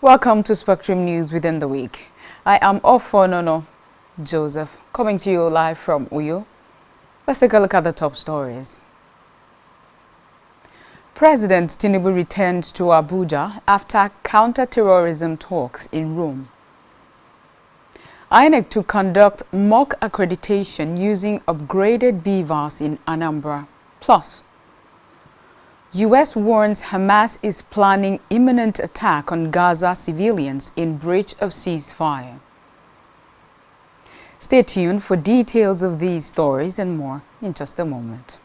Welcome to Spectrum News Within the Week. I am Ofonono Joseph, coming to you live from Uyo. Let's take a look at the top stories. President Tinubu returned to Abuja after counter-terrorism talks in Rome. Inec to conduct mock accreditation using upgraded Bvas in Anambra. Plus, U.S. warns Hamas is planning imminent attack on Gaza civilians in breach of ceasefire. Stay tuned for details of these stories and more in just a moment.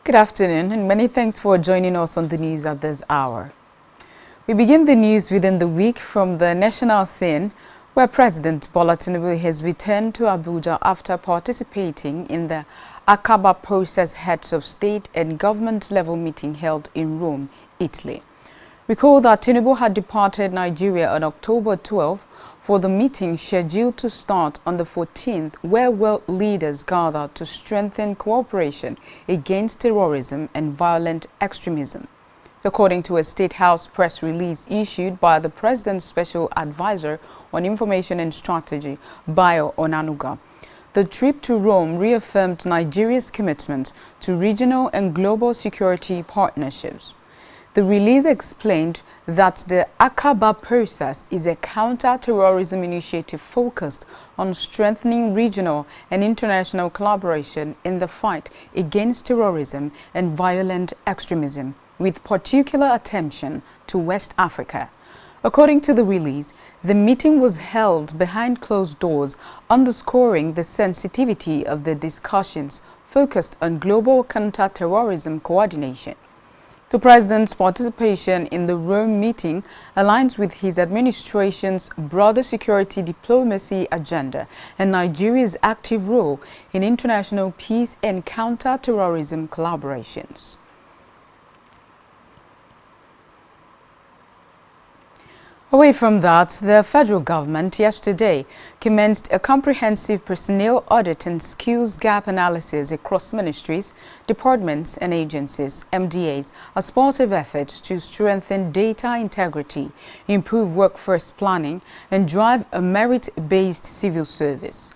Good afternoon, and many thanks for joining us on the news at this hour. We begin the news within the week from the national scene, where President Bola Tinubu has returned to Abuja after participating in the Akaba Process Heads of State and Government level meeting held in Rome, Italy. Recall that Tinubu had departed Nigeria on October 12 for the meeting scheduled to start on the 14th, where world leaders gathered to strengthen cooperation against terrorism and violent extremism. According to a State House press release issued by the President's Special Advisor on Information and Strategy, Bayo Onanuga, the trip to Rome reaffirmed Nigeria's commitment to regional and global security partnerships. The release explained that the Akaba process is a counter-terrorism initiative focused on strengthening regional and international collaboration in the fight against terrorism and violent extremism, with particular attention to West Africa. According to the release, the meeting was held behind closed doors, underscoring the sensitivity of the discussions focused on global counter-terrorism coordination. The President's participation in the Rome meeting aligns with his administration's broader security diplomacy agenda and Nigeria's active role in international peace and counter-terrorism collaborations. Away from that, the federal government yesterday commenced a comprehensive personnel audit and skills gap analysis across ministries, departments and agencies, MDAs, as part of efforts to strengthen data integrity, improve workforce planning, and drive a merit-based civil service.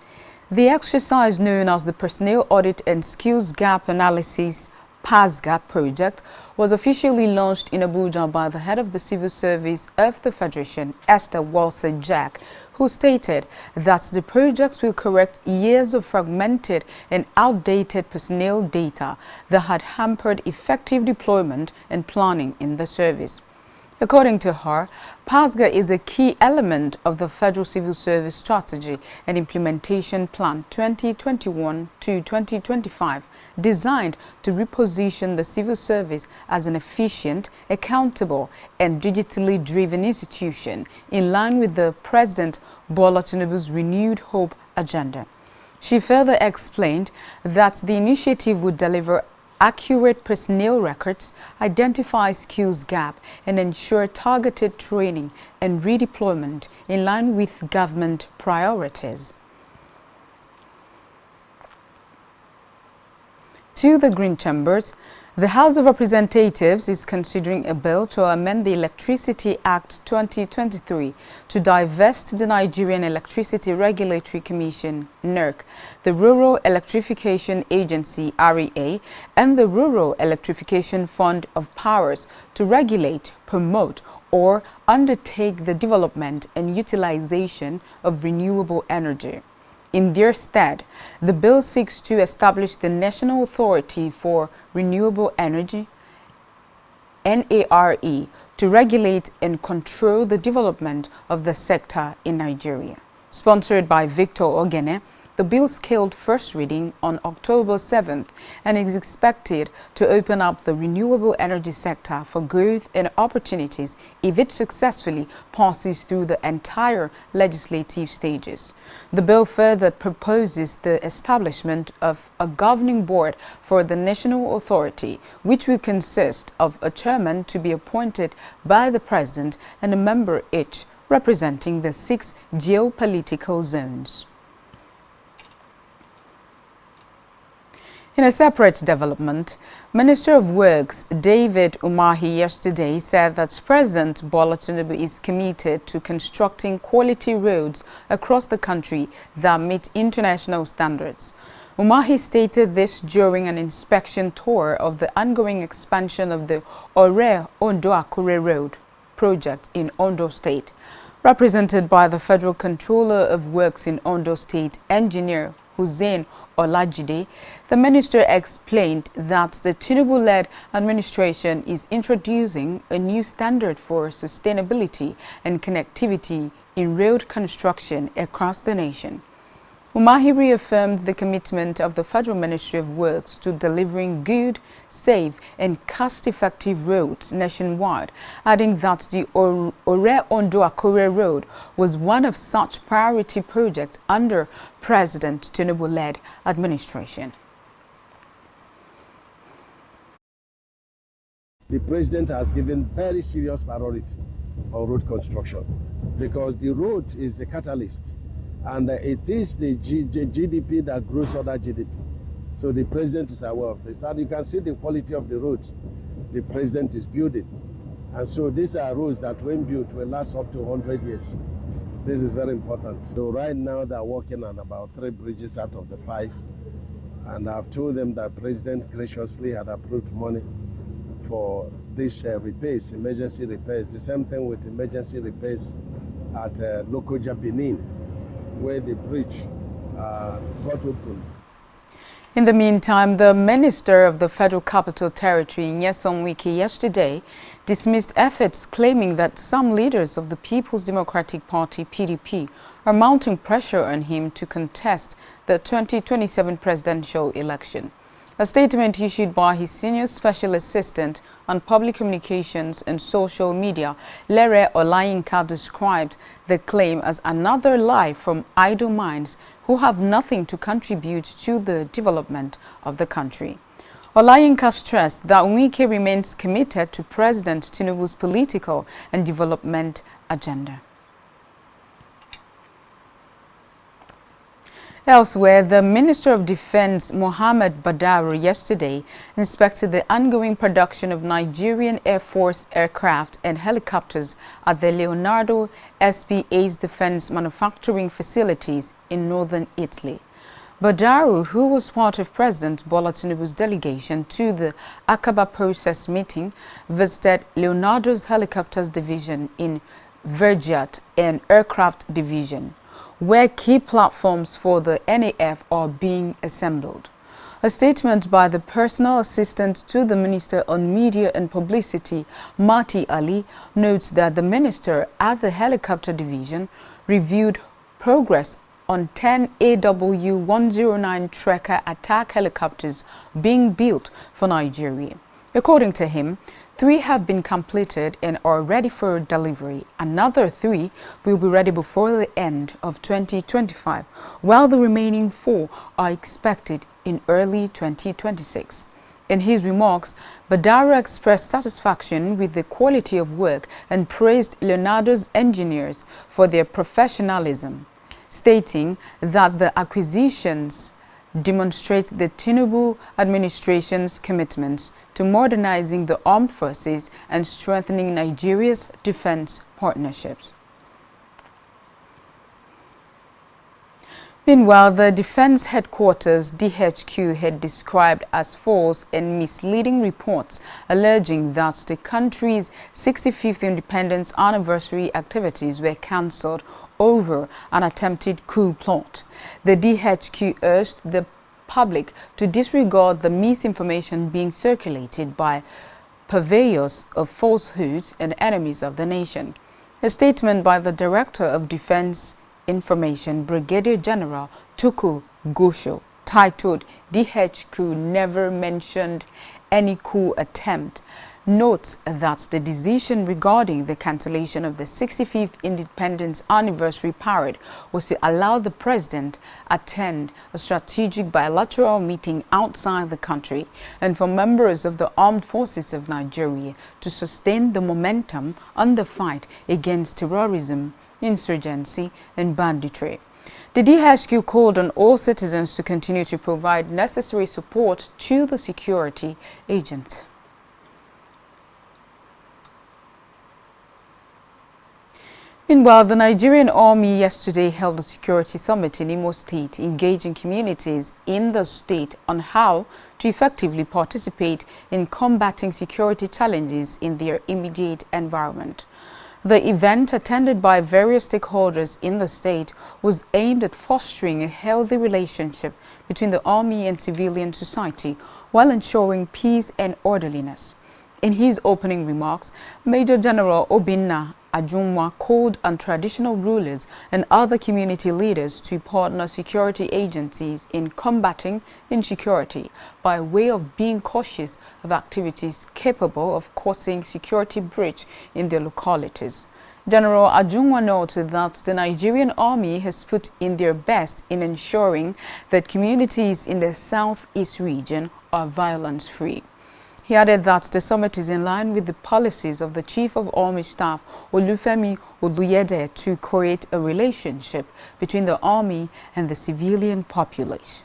The exercise, known as the Personnel Audit and Skills Gap Analysis PASGAP project, was officially launched in Abuja by the head of the Civil Service of the Federation, Esther Walser-Jack, who stated that the projects will correct years of fragmented and outdated personnel data that had hampered effective deployment and planning in the service. According to her, PASGA is a key element of the Federal Civil Service Strategy and Implementation Plan 2021 to 2025, designed to reposition the civil service as an efficient, accountable, and digitally driven institution in line with the President Bola Tinubu's renewed hope agenda. She further explained that the initiative would deliver accurate personnel records, identify skills gap, and ensure targeted training and redeployment in line with government priorities. To the Green Chambers, the House of Representatives is considering a bill to amend the Electricity Act 2023 to divest the Nigerian Electricity Regulatory Commission, NERC, the Rural Electrification Agency, REA, and the Rural Electrification Fund of powers to regulate, promote, or undertake the development and utilization of renewable energy. In their stead, the bill seeks to establish the National Authority for Renewable Energy, NARE, to regulate and control the development of the sector in Nigeria. Sponsored by Victor Ogene, The bill scaled first reading on October 7th and is expected to open up the renewable energy sector for growth and opportunities if it successfully passes through the entire legislative stages. The bill further proposes the establishment of a governing board for the national authority, which will consist of a chairman to be appointed by the president and a member each representing the 6 geopolitical zones. In a separate development, Minister of Works David Umahi yesterday said that President Bola Tinubu is committed to constructing quality roads across the country that meet international standards. Umahi stated this during an inspection tour of the ongoing expansion of the Ore-Ondo-Akure Road project in Ondo State. Represented by the Federal Controller of Works in Ondo State, Engineer Hussein Olajide, the minister explained that the Tinubu-led administration is introducing a new standard for sustainability and connectivity in road construction across the nation. Umahi reaffirmed the commitment of the Federal Ministry of Works to delivering good, safe and cost-effective roads nationwide, adding that the Ore-Ondo-Akure Road was one of such priority projects under President Tinubu-led administration. The president has given very serious priority on road construction because the road is the catalyst. And it is the GDP that grows other GDP. So the president is aware of this. And you can see the quality of the roads the president is building. And so these are roads that when built will last up to 100 years. This is very important. So right now they're working on about 3 bridges out of the 5. And I've told them that President graciously had approved money for these repairs, emergency repairs. The same thing with emergency repairs at Lokoja, Benin, where the bridge got open. In the meantime, the Minister of the Federal Capital Territory, Nyesom Wike, yesterday dismissed efforts claiming that some leaders of the People's Democratic Party, PDP, are mounting pressure on him to contest the 2027 presidential election. A statement issued by his senior special assistant on public communications and social media, Lere Olayinka, described the claim as another lie from idle minds who have nothing to contribute to the development of the country. Olayinka stressed that Wike remains committed to President Tinubu's political and development agenda. Elsewhere, the Minister of Defense, Mohammed Badaru, yesterday inspected the ongoing production of Nigerian Air Force aircraft and helicopters at the Leonardo SPA's defense manufacturing facilities in northern Italy. Badaru, who was part of President Bola Tinubu's delegation to the Akaba process meeting, visited Leonardo's helicopters division in Vergiat and aircraft division, where key platforms for the NAF are being assembled. A statement by the personal assistant to the Minister on Media and Publicity, Mati Ali, notes that the minister at the helicopter division reviewed progress on 10 AW109 Tracker attack helicopters being built for Nigeria. According to him, 3 have been completed and are ready for delivery. Another 3 will be ready before the end of 2025, while the remaining 4 are expected in early 2026. In his remarks, Badaru expressed satisfaction with the quality of work and praised Leonardo's engineers for their professionalism, stating that the acquisitions demonstrate the Tinubu administration's commitment to modernizing the armed forces and strengthening Nigeria's defense partnerships. Meanwhile, the Defense Headquarters (DHQ) had described as false and misleading reports alleging that the country's 65th independence anniversary activities were cancelled over an attempted coup plot. The DHQ urged the public to disregard the misinformation being circulated by purveyors of falsehoods and enemies of the nation. A statement by the Director of Defense Information Brigadier General Tuku Gosho, titled "DH Coup Never Mentioned Any Coup Attempt," notes that the decision regarding the cancellation of the 65th Independence Anniversary Parade was to allow the President attend a strategic bilateral meeting outside the country and for members of the Armed Forces of Nigeria to sustain the momentum on the fight against terrorism, insurgency, and banditry. The DHQ called on all citizens to continue to provide necessary support to the security agent. Meanwhile, the Nigerian Army yesterday held a security summit in Imo State, engaging communities in the state on how to effectively participate in combating security challenges in their immediate environment. The event, attended by various stakeholders in the state, was aimed at fostering a healthy relationship between the army and civilian society while ensuring peace and orderliness. In his opening remarks, Major General Obinna Ajunwa called on traditional rulers and other community leaders to partner security agencies in combating insecurity by way of being cautious of activities capable of causing security breach in their localities. General Ajunwa noted that the Nigerian Army has put in their best in ensuring that communities in the southeast region are violence-free. He added that the summit is in line with the policies of the Chief of Army Staff, Olufemi Oluyede, to create a relationship between the army and the civilian populace.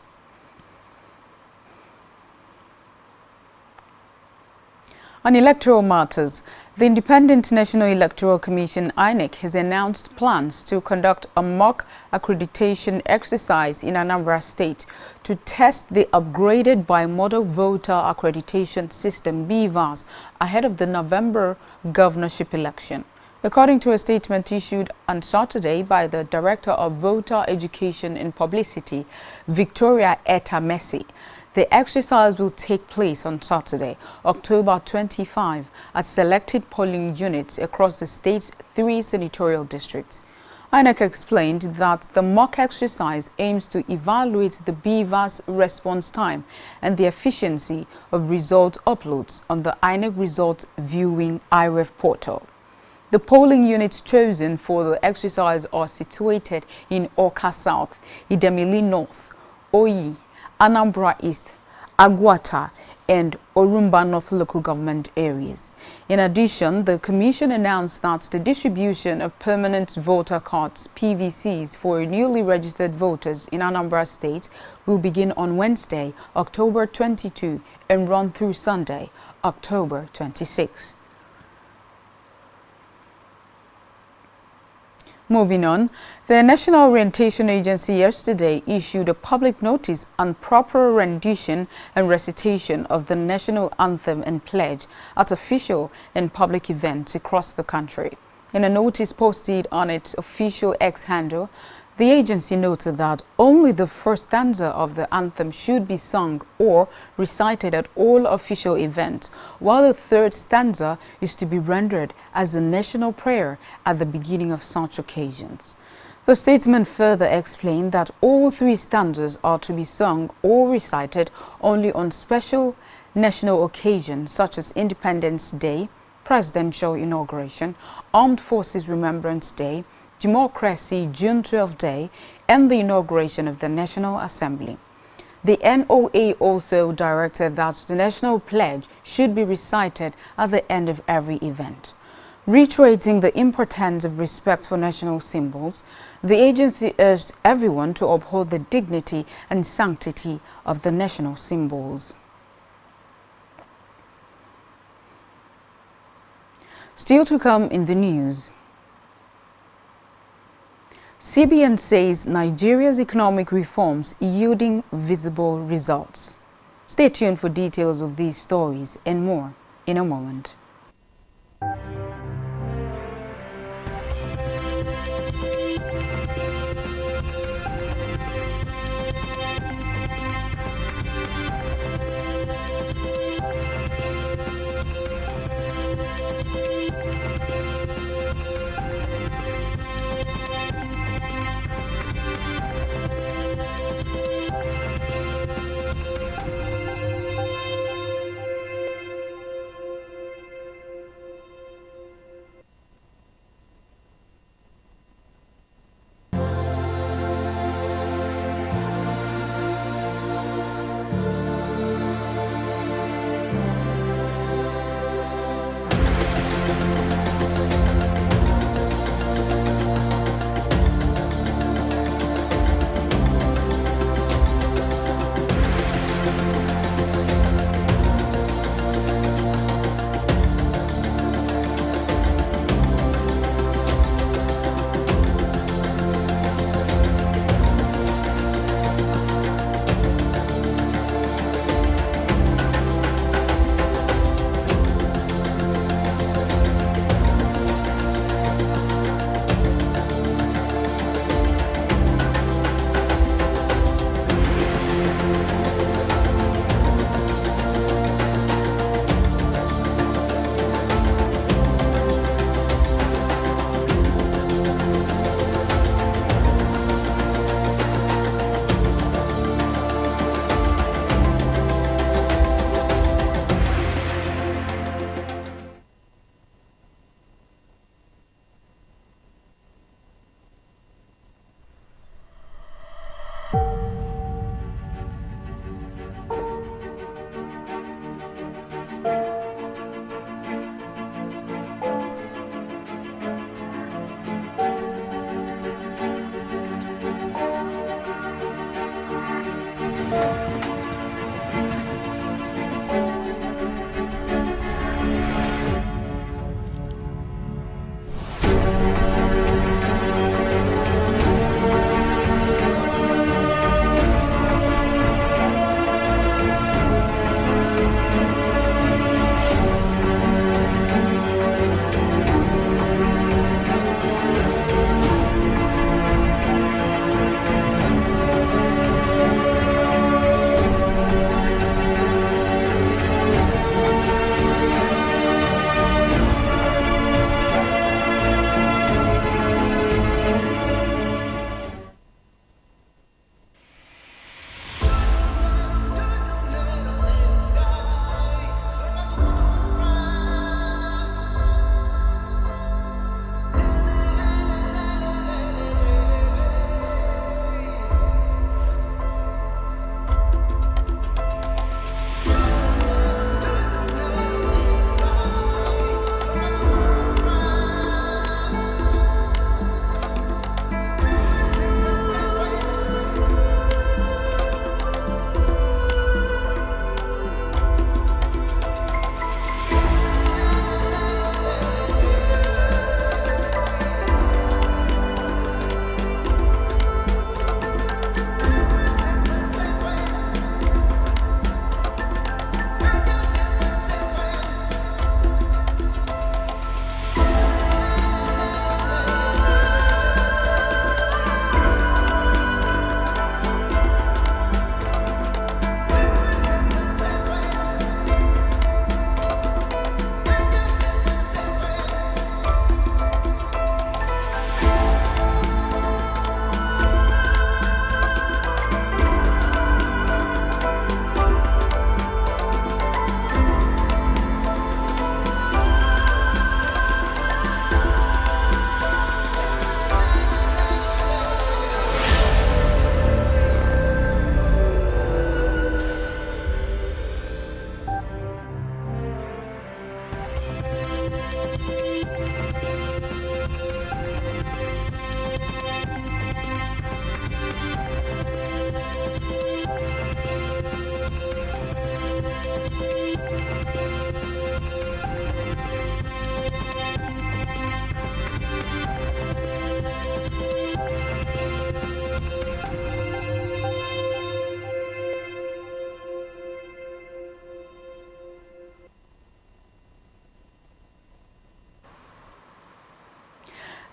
On electoral matters, the Independent National Electoral Commission (Inec) has announced plans to conduct a mock accreditation exercise in Anambra State to test the upgraded bimodal voter accreditation system (Bvas) ahead of the November governorship election. According to a statement issued on Saturday by the Director of Voter Education and Publicity, Victoria Eta Messi, the exercise will take place on Saturday, October 25, at selected polling units across the state's 3 senatorial districts. Inec explained that the mock exercise aims to evaluate the Bvas response time and the efficiency of result uploads on the Inec Results Viewing IREF portal. The polling units chosen for the exercise are situated in Awka South, Idemili North, Oyi, Anambra East, Agwata, and Orumba North local government areas. In addition, the Commission announced that the distribution of permanent voter cards, PVCs, for newly registered voters in Anambra State will begin on Wednesday, October 22, and run through Sunday, October 26. Moving on, the National Orientation Agency yesterday issued a public notice on proper rendition and recitation of the national anthem and pledge at official and public events across the country. In a notice posted on its official X handle, the agency noted that only the first stanza of the anthem should be sung or recited at all official events, while the third stanza is to be rendered as a national prayer at the beginning of such occasions. The statement further explained that all 3 stanzas are to be sung or recited only on special national occasions such as Independence Day, Presidential Inauguration, Armed Forces Remembrance Day, Democracy June 12 Day, and the inauguration of the National Assembly. The NOA also directed that the national pledge should be recited at the end of every event. Reiterating the importance of respect for national symbols, the agency urged everyone to uphold the dignity and sanctity of the national symbols. Still to come in the news. CBN says Nigeria's economic reforms yielding visible results. Stay tuned for details of these stories and more in a moment.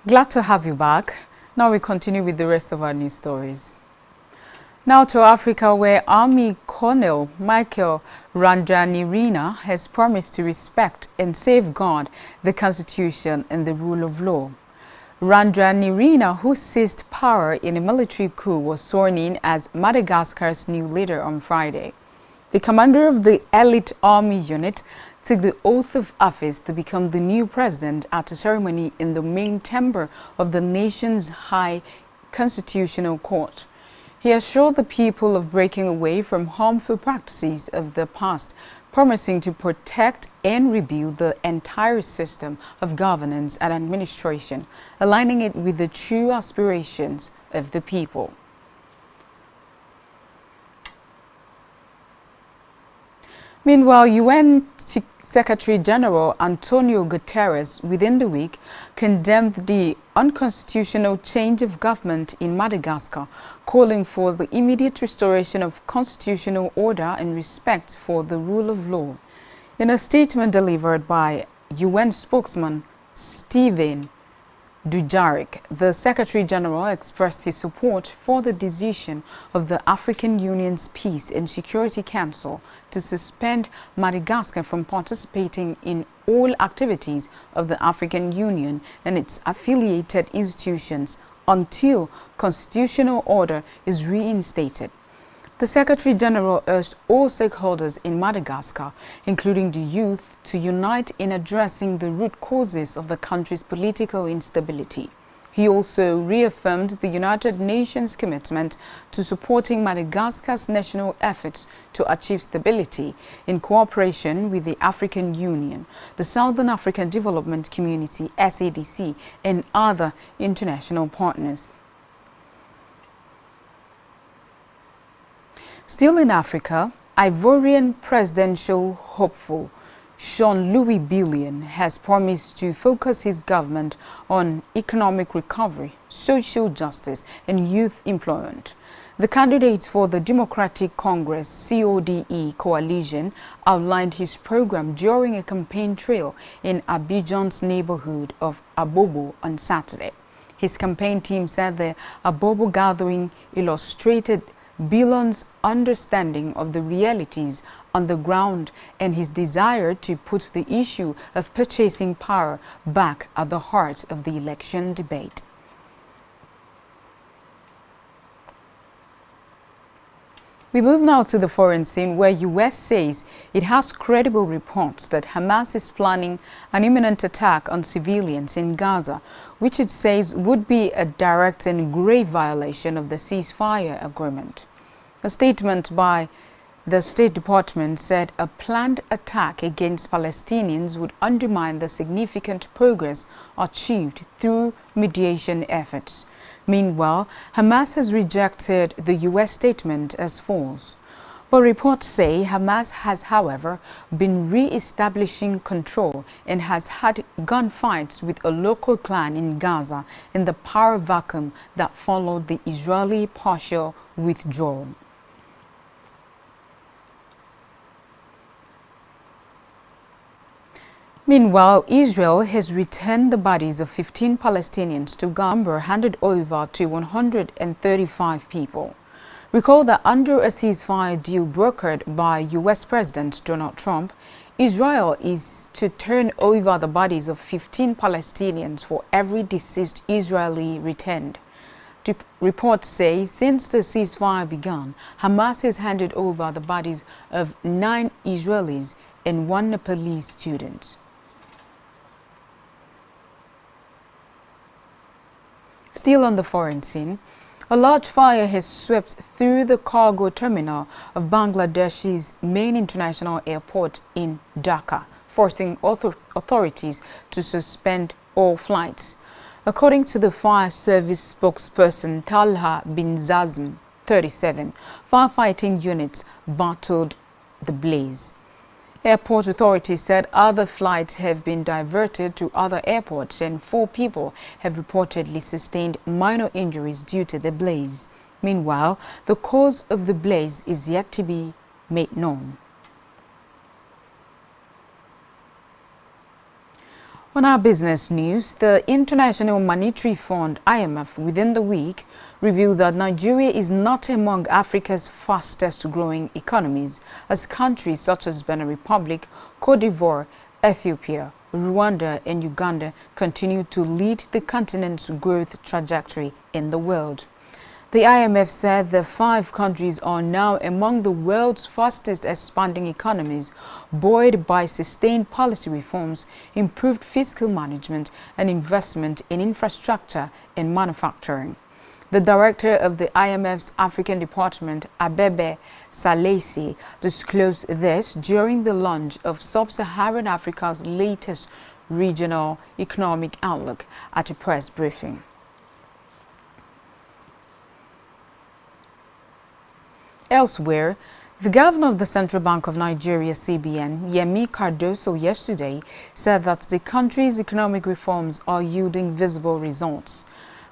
Glad to have you back. Now we continue with the rest of our news stories. Now to Africa, where Army Colonel Michael Randrianirina has promised to respect and safeguard the Constitution and the rule of law. Randrianirina, who seized power in a military coup, was sworn in as Madagascar's new leader on Friday. The commander of the elite army unit took the oath of office to become the new president at a ceremony in the main chamber of the nation's high constitutional court. He assured the people of breaking away from harmful practices of the past, promising to protect and rebuild the entire system of governance and administration, aligning it with the true aspirations of the people. Meanwhile, UN Secretary General Antonio Guterres, within the week, condemned the unconstitutional change of government in Madagascar, calling for the immediate restoration of constitutional order and respect for the rule of law. In a statement delivered by UN spokesman Stephen Dujarric, the Secretary General expressed his support for the decision of the African Union's Peace and Security Council to suspend Madagascar from participating in all activities of the African Union and its affiliated institutions until constitutional order is reinstated. The Secretary General urged all stakeholders in Madagascar, including the youth, to unite in addressing the root causes of the country's political instability. He also reaffirmed the United Nations' commitment to supporting Madagascar's national efforts to achieve stability in cooperation with the African Union, the Southern African Development Community (SADC), and other international partners. Still in Africa, Ivorian presidential hopeful Jean-Louis Billion has promised to focus his government on economic recovery, social justice, and youth employment. The candidate for the Democratic Congress (CODE) coalition outlined his program during a campaign trail in Abidjan's neighborhood of Abobo on Saturday. His campaign team said the Abobo gathering illustrated Billion's understanding of the realities on the ground and his desire to put the issue of purchasing power back at the heart of the election debate. We move now to the foreign scene, where US says it has credible reports that Hamas is planning an imminent attack on civilians in Gaza, which it says would be a direct and grave violation of the ceasefire agreement. A statement by the State Department said a planned attack against Palestinians would undermine the significant progress achieved through mediation efforts. Meanwhile, Hamas has rejected the U.S. statement as false. But reports say Hamas has, however, been re-establishing control and has had gunfights with a local clan in Gaza in the power vacuum that followed the Israeli partial withdrawal. Meanwhile, Israel has returned the bodies of 15 Palestinians to Anambra, handed over to 135 people. Recall that under a ceasefire deal brokered by U.S. President Donald Trump, Israel is to turn over the bodies of 15 Palestinians for every deceased Israeli returned. Reports say since the ceasefire began, Hamas has handed over the bodies of 9 Israelis and 1 Nepalese student. Still on the foreign scene, a large fire has swept through the cargo terminal of Bangladesh's main international airport in Dhaka, forcing authorities to suspend all flights. According to the fire service spokesperson Talha bin Zazm, 37, firefighting units battled the blaze. Airport authorities said other flights have been diverted to other airports and 4 people have reportedly sustained minor injuries due to the blaze. Meanwhile, the cause of the blaze is yet to be made known. On our business news, the International Monetary Fund (IMF) within the week revealed that Nigeria is not among Africa's fastest growing economies, as countries such as Benin Republic, Cote d'Ivoire, Ethiopia, Rwanda and Uganda continue to lead the continent's growth trajectory in the world. The IMF said the 5 countries are now among the world's fastest expanding economies, buoyed by sustained policy reforms, improved fiscal management, and investment in infrastructure and manufacturing. The director of the IMF's African Department, Bvas Salesi, disclosed this during the launch of Sub-Saharan Africa's latest regional economic outlook at a press briefing. Elsewhere, the governor of the Central Bank of Nigeria, CBN, Yemi Cardoso, yesterday said that the country's economic reforms are yielding visible results.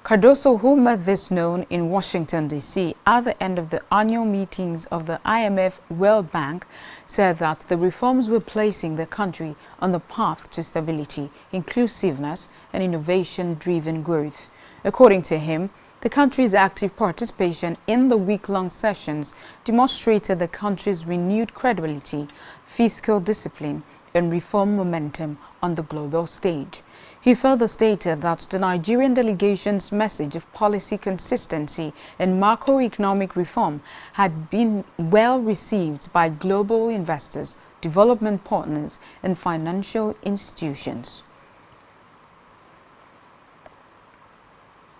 Cardoso, who made this known in Washington, D.C. at the end of the annual meetings of the IMF World Bank, said that the reforms were placing the country on the path to stability, inclusiveness, and innovation-driven growth. According to him, the country's active participation in the week-long sessions demonstrated the country's renewed credibility, fiscal discipline, and reform momentum on the global stage. He further stated that the Nigerian delegation's message of policy consistency and macroeconomic reform had been well received by global investors, development partners, and financial institutions.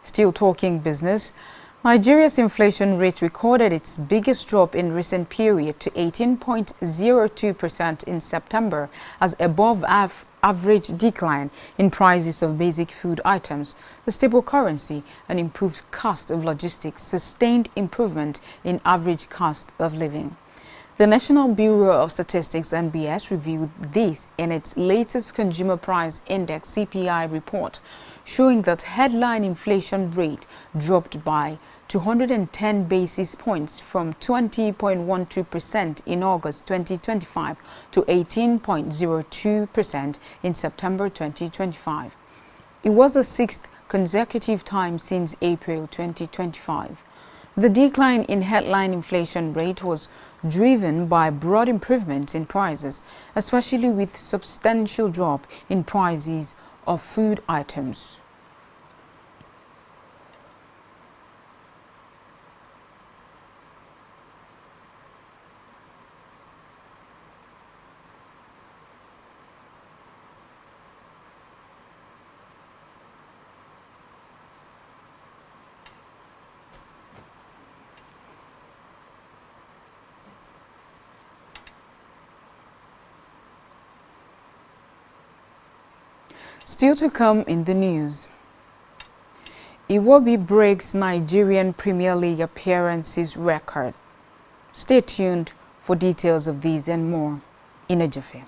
Still talking business, Nigeria's inflation rate recorded its biggest drop in recent period to 18.02% in September, as above average decline in prices of basic food items, the stable currency, and improved cost of logistics sustained improvement in average cost of living. The National Bureau of Statistics (NBS) reviewed this in its latest Consumer Price Index (CPI) report, showing that headline inflation rate dropped by 210 basis points from 20.12% in August 2025 to 18.02% in September 2025. It was the 6th consecutive time since April 2025. The decline in headline inflation rate was driven by broad improvements in prices, especially with substantial drop in prices of food items. Still to come in the news, Iwobi breaks Nigerian Premier League appearances record. Stay tuned for details of these and more in Ejefe.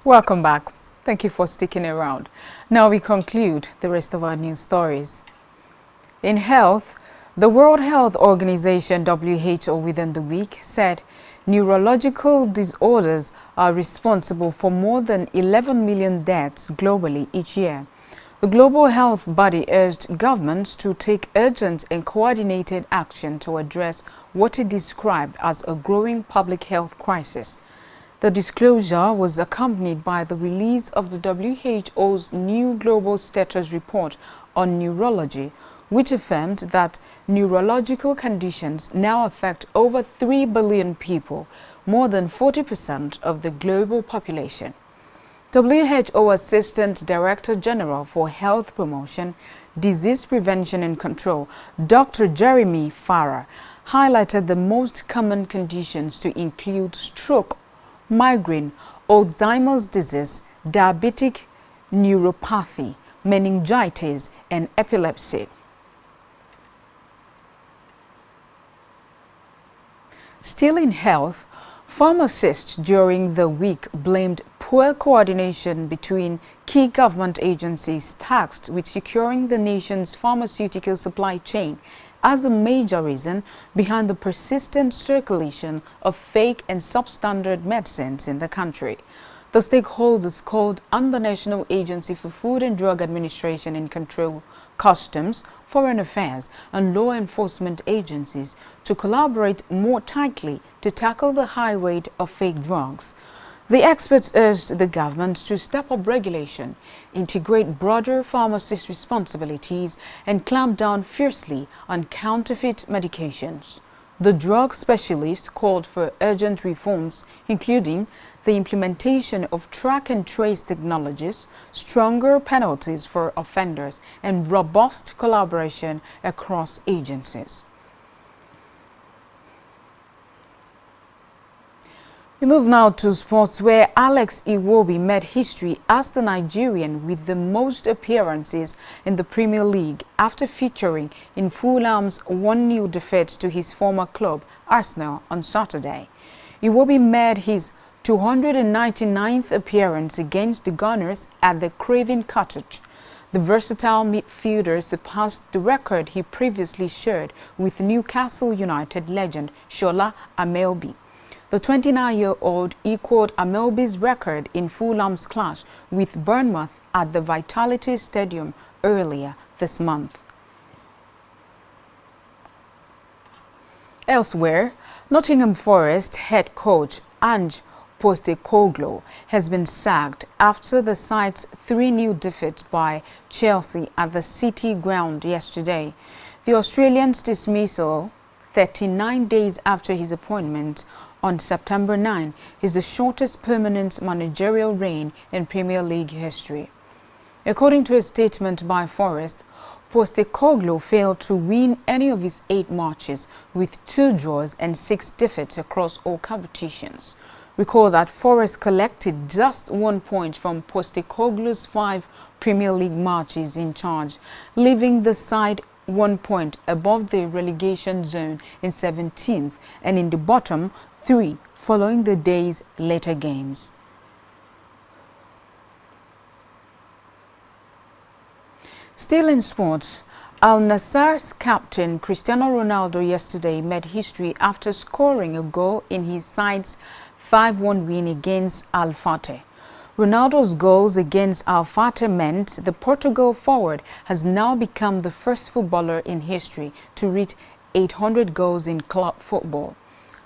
Welcome back. Thank you for sticking around. Now we conclude the rest of our news stories. In health, the World Health Organization (WHO) within the week said neurological disorders are responsible for more than 11 million deaths globally each year. The global health body urged governments to take urgent and coordinated action to address what it described as a growing public health crisis. The disclosure was accompanied by the release of the WHO's new Global Status Report on Neurology, which affirmed that neurological conditions now affect over 3 billion people, more than 40% of the global population. WHO Assistant Director General for Health Promotion, Disease Prevention and Control, Dr. Jeremy Farrar, highlighted the most common conditions to include stroke, migraine, Alzheimer's disease, diabetic neuropathy, meningitis, and epilepsy. Still in health, pharmacists during the week blamed poor coordination between key government agencies tasked with securing the nation's pharmaceutical supply chain as a major reason behind the persistent circulation of fake and substandard medicines in the country. The stakeholders called on the National Agency for Food and Drug Administration and Control, Customs, Foreign Affairs, and law enforcement agencies to collaborate more tightly to tackle the high rate of fake drugs. The experts urged the government to step up regulation, integrate broader pharmacist responsibilities, and clamp down fiercely on counterfeit medications. The drug specialist called for urgent reforms, including the implementation of track and trace technologies, stronger penalties for offenders, and robust collaboration across agencies. We move now to sports, where Alex Iwobi made history as the Nigerian with the most appearances in the Premier League after featuring in Fulham's 1-0 defeat to his former club, Arsenal, on Saturday. Iwobi made his 299th appearance against the Gunners at the Craven Cottage. The versatile midfielder surpassed the record he previously shared with Newcastle United legend Shola Ameobi. The 29-year-old equaled Ameobi's record in Fulham's clash with Bournemouth at the Vitality Stadium earlier this month. Elsewhere, Nottingham Forest head coach Ange Postecoglou has been sacked after the side's 3-0 defeat by Chelsea at the City ground yesterday. The Australian's dismissal, 39 days after his appointment on September 9, is the shortest permanent managerial reign in Premier League history. According to a statement by Forest, Postecoglou failed to win any of his 8 matches, with 2 draws and 6 defeats across all competitions. Recall that Forest collected just 1 point from Postecoglou's 5 Premier League matches in charge, leaving the side 1 point above the relegation zone in 17th and in the bottom 3 following the day's later games. Still in sports, Al Nassr's captain Cristiano Ronaldo yesterday made history after scoring a goal in his side's 5-1 win against Al Fateh. Ronaldo's goals against Al Fateh meant the Portugal forward has now become the first footballer in history to reach 800 goals in club football.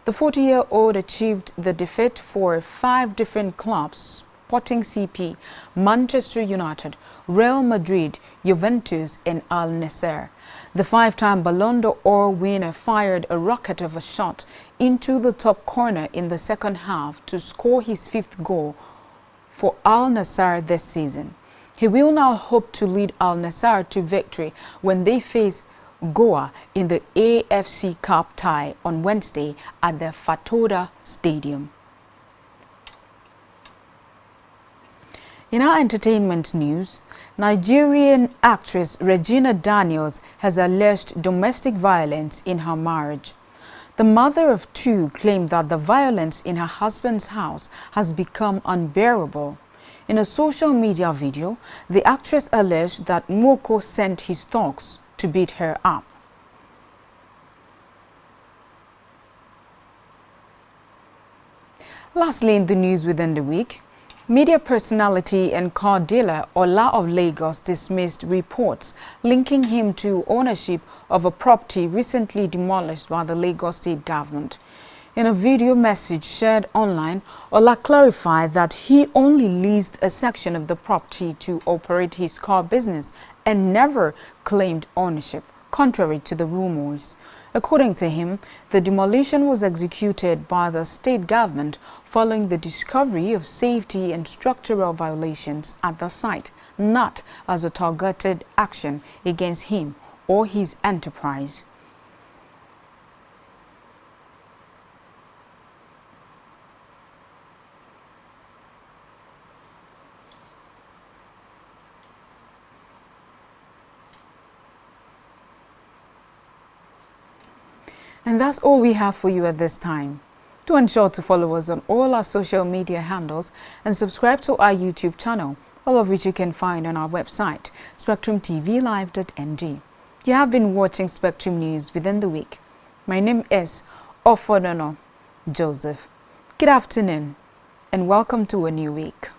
The 40-year-old achieved the defeat for 5 different clubs: Sporting CP, Manchester United, Real Madrid, Juventus, and Al Nassr. The five-time Ballon d'Or winner fired a rocket of a shot into the top corner in the second half to score his fifth goal for Al Nassr this season. He will now hope to lead Al Nassr to victory when they face Goa in the AFC Cup tie on Wednesday at the Fatoda Stadium. In our entertainment news, Nigerian actress Regina Daniels has alleged domestic violence in her marriage. The mother of two claimed that the violence in her husband's house has become unbearable. In a social media video, the actress alleged that Mwoko sent his thugs to beat her up. Lastly, in the news within the week, media personality and car dealer Ola of Lagos dismissed reports linking him to ownership of a property recently demolished by the Lagos state government. In a video message shared online, Ola clarified that he only leased a section of the property to operate his car business and never claimed ownership, contrary to the rumors. According to him, the demolition was executed by the state government following the discovery of safety and structural violations at the site, not as a targeted action against him or his enterprise. And that's all we have for you at this time. Do ensure to follow us on all our social media handles and subscribe to our YouTube channel, all of which you can find on our website, spectrumtvlive.ng. You have been watching Spectrum News within the week. My name is Ofodono Joseph. Good afternoon and welcome to a new week.